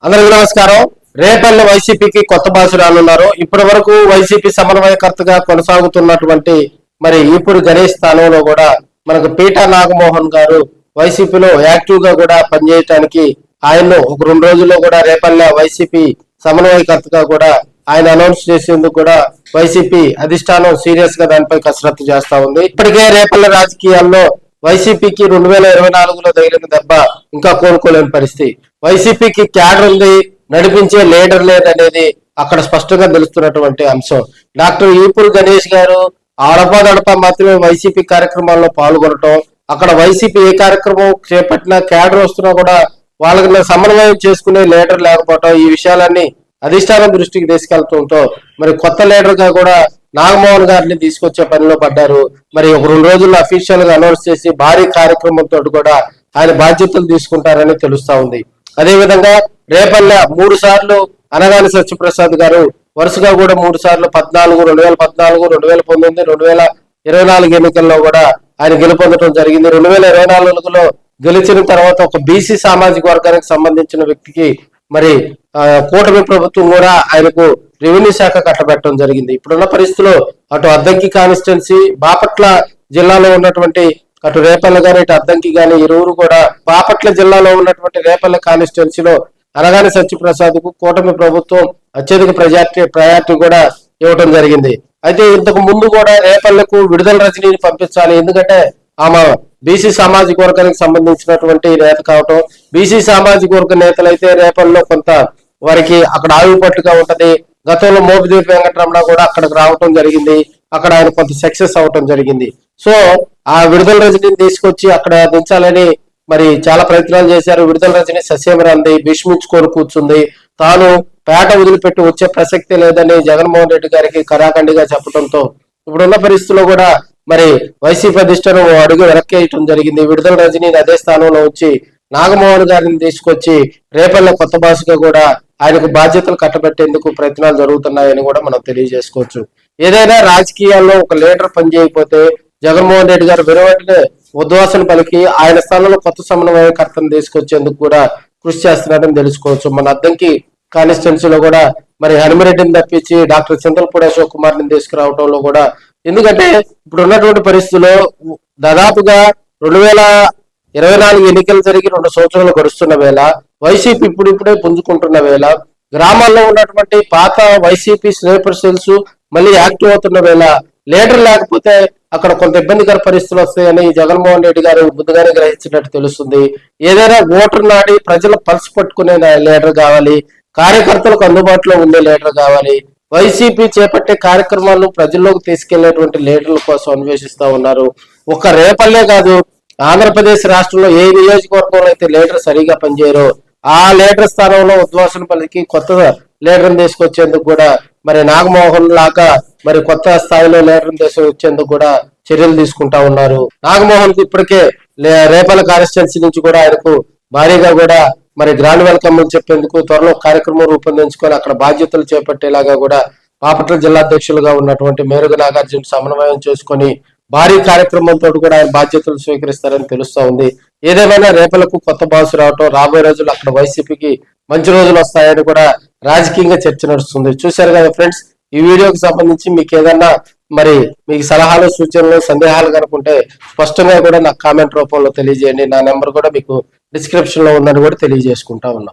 అందరికీ నమస్కారం. రేపల్లి వైసీపీకి కొత్త బాసు రానున్నారు. ఇప్పటి వరకు వైసీపీ సమన్వయకర్తగా కొనసాగుతున్నటువంటి మరి ఇప్పుడు గణేష్ స్థానంలో కూడా మనకు పీఠా నాగమోహన్ గారు వైసీపీలో యాక్టివ్ గా కూడా పనిచేయడానికి ఆయన్ను ఒక 2 రోజుల్లో కూడా రేపల్లె వైసీపీ సమన్వయకర్తగా కూడా ఆయన అనౌన్స్ చేసేందుకు కూడా వైసీపీ అధిష్టానం సీరియస్ గా దానిపై కసరత్తు చేస్తా ఉంది. ఇప్పటికే రేపల్లె రాజకీయాల్లో వైసీపీకి 2024లో తగిలిన దెబ్బ ఇంకా కోలుకోలేని పరిస్థితి. వైసీపీకి క్యాడర్ ఉంది, నడిపించే లీడర్ లేదనేది అక్కడ స్పష్టంగా తెలుస్తున్నటువంటి అంశం. డాక్టర్ ఈపూర్ గణేష్ గారు అడపదడప మాత్రమే వైసీపీ కార్యక్రమాల్లో పాల్గొనటం, అక్కడ వైసీపీ ఏ కార్యక్రమం చేపట్టినా క్యాడర్ వస్తున్నా కూడా వాళ్ళకి సమన్వయం చేసుకునే లీడర్ లేకపోవటం, ఈ విషయాలన్నీ అధిష్టానం దృష్టికి తీసుకెళ్తుంటో మరి కొత్త లీడర్ గా కూడా నాగమోహన్ గారిని తీసుకొచ్చే పనిలో పడ్డారు. మరి ఒక 2 రోజుల్లో అఫీషియల్ గా అనౌన్స్ చేసి భారీ కార్యక్రమంతో కూడా ఆయన బాధ్యతలు తీసుకుంటారని తెలుస్తా ఉంది. అదేవిధంగా రేపల్లె 3 సార్లు అనగాని సత్యప్రసాద్ గారు వరుసగా కూడా 3 సార్లు 14, 2014, 2019, 2024 ఎన్నికల్లో కూడా ఆయన గెలుపొందడం జరిగింది. 2024లో గెలిచిన తర్వాత ఒక బీసీ సామాజిక వర్గానికి సంబంధించిన వ్యక్తికి మరి కూటమి ప్రభుత్వం కూడా ఆయనకు రెవెన్యూ శాఖ కట్టబెట్టడం జరిగింది. ఇప్పుడున్న పరిస్థితుల్లో అటు అద్దంకి కాన్స్టిట్యున్సీ, బాపట్ల జిల్లాలో ఉన్నటువంటి అటు రేపల్లె గాని ఇటు అద్దంకి గాని ఇరువురు కూడా బాపట్ల జిల్లాలో ఉన్నటువంటి రేపల్లె కాన్స్టిట్యున్సీలో అనగాని సత్యప్రసాద్ కు కూటమి ప్రభుత్వం అత్యధిక ప్రయారిటీ కూడా ఇవ్వడం జరిగింది. అయితే ఇంతకు ముందు కూడా రేపల్లెకు విడుదల రజనీని పంపించాలి, ఎందుకంటే ఆమె బీసీ సామాజిక వర్గానికి సంబంధించినటువంటి నేత కావటం. బీసీ సామాజిక వర్గ నేతలైతే రేపల్లో కొంత వారికి అక్కడ ఆయుపట్టుగా ఉంటది. గతంలో మోపిదేవి వెంకటరమణ కూడా అక్కడికి రావటం జరిగింది, అక్కడ ఆయన కొంత సక్సెస్ అవటం జరిగింది. సో ఆ విడుదల రజనీని తీసుకొచ్చి అక్కడ దించాలని మరి చాలా ప్రయత్నాలు చేశారు. విడుదల రజని సస్యమరంది, భీష్మించుకొని కూర్చుంది. తాను పేట వదిలిపెట్టి వచ్చే ప్రసక్తి లేదని జగన్మోహన్ రెడ్డి గారికి కరాఖండిగా చెప్పడంతో ఇప్పుడున్న పరిస్థితుల్లో కూడా మరి వైసీపీ అధిష్టానం అడుగు వెనక్కేయటం జరిగింది. విడుదల రజనీని అదే స్థానంలో వచ్చి నాగమోహన్ గారిని తీసుకొచ్చి రేపల్లె కొత్త బాసుగా కూడా ఆయనకు బాధ్యతలు కట్టబెట్టేందుకు ప్రయత్నాలు జరుగుతున్నాయని కూడా మనం తెలియజేసుకోవచ్చు. ఏదైనా రాజకీయాల్లో ఒక లీడర్ పనిచేయకపోతే జగన్మోహన్ రెడ్డి గారు వెనువెంటనే ఉద్వాసన పలికి ఆయన స్థానంలో కొత్త సమన్వయకర్తను తీసుకొచ్చేందుకు కూడా కృషి చేస్తున్నారని తెలుసుకోవచ్చు. మన అద్దంకి కాన్స్టిట్యున్సీలో కూడా మరి హనుమరెడ్డిని తప్పించి డాక్టర్ చింతలపూడి అశోక్ కుమార్ ని తీసుకురావడంలో కూడా, ఎందుకంటే ఇప్పుడు ఉన్నటువంటి పరిస్థితుల్లో దాదాపుగా 2024 ఎన్నికలు జరిగి 2 సంవత్సరాలు గడుస్తున్న వేళ, వైసీపీ ఇప్పుడిప్పుడే పుంజుకుంటున్న వేళ, గ్రామాల్లో ఉన్నటువంటి పాత వైసీపీ స్నేపర్ సెల్స్ మళ్ళీ యాక్టివ్ అవుతున్న వేళ లీడర్ లేకపోతే అక్కడ కొంత ఇబ్బందికర పరిస్థితులు వస్తాయని జగన్మోహన్ రెడ్డి గారు ముందుగానే గ్రహించినట్టు తెలుస్తుంది. ఏదైనా ఓటర్ నాడి ప్రజల పల్స్ పట్టుకునే లీడర్ కావాలి, కార్యకర్తలకు అందుబాటులో ఉండే లీడర్ కావాలి. వైసీపీ చేపట్టే కార్యక్రమాలను ప్రజల్లోకి తీసుకెళ్లేటువంటి లీడర్ల కోసం అన్వేషిస్తా ఉన్నారు. ఒక రేపల్లే కాదు, ఆంధ్రప్రదేశ్ రాష్ట్రంలో ఏ నియోజకవర్గంలో అయితే లీడర్ సరిగా పనిచేయరో ఆ లీడర్ స్థానంలో ఉద్వాసన పలికి కొత్త లీడర్ని తీసుకొచ్చేందుకు కూడా మరి నాగమోహన్ లాగా మరి కొత్త స్థాయిలో లీడర్ని తీసుకొచ్చేందుకు కూడా చర్యలు తీసుకుంటా ఉన్నారు. నాగమోహన్ కు ఇప్పటికే రేపల్లె కాన్స్టిట్యున్సీ నుంచి కూడా ఆయనకు భారీగా కూడా మరి గ్రాండ్ వెల్కమ్ చెప్పేందుకు త్వరలో కార్యక్రమం రూపొందించుకొని అక్కడ బాధ్యతలు చేపట్టేలాగా కూడా బాపట్ల జిల్లా అధ్యక్షులుగా ఉన్నటువంటి మేరుగ నాగార్జున సమన్వయం చేసుకొని భారీ కార్యక్రమంతో కూడా ఆయన బాధ్యతలు స్వీకరిస్తారని తెలుస్తా ఉంది. ఏదేమైనా రేపలకు కొత్త బాసు రావటం, రాబోయే రోజులు అక్కడ వైసీపీకి మంచి రోజులు వస్తాయని కూడా రాజకీయంగా చర్చ నడుస్తుంది. చూశారు కదా ఫ్రెండ్స్, ఈ వీడియోకి సంబంధించి మీకు ఏదన్నా మరి మీకు సలహాలు, సూచనలు, సందేహాలు కనుకుంటే స్పష్టంగా కూడా నాకు కామెంట్ రూపంలో తెలియజేయండి. నా నెంబర్ కూడా మీకు డిస్క్రిప్షన్ లో ఉందని కూడా తెలియజేసుకుంటా ఉన్నాం.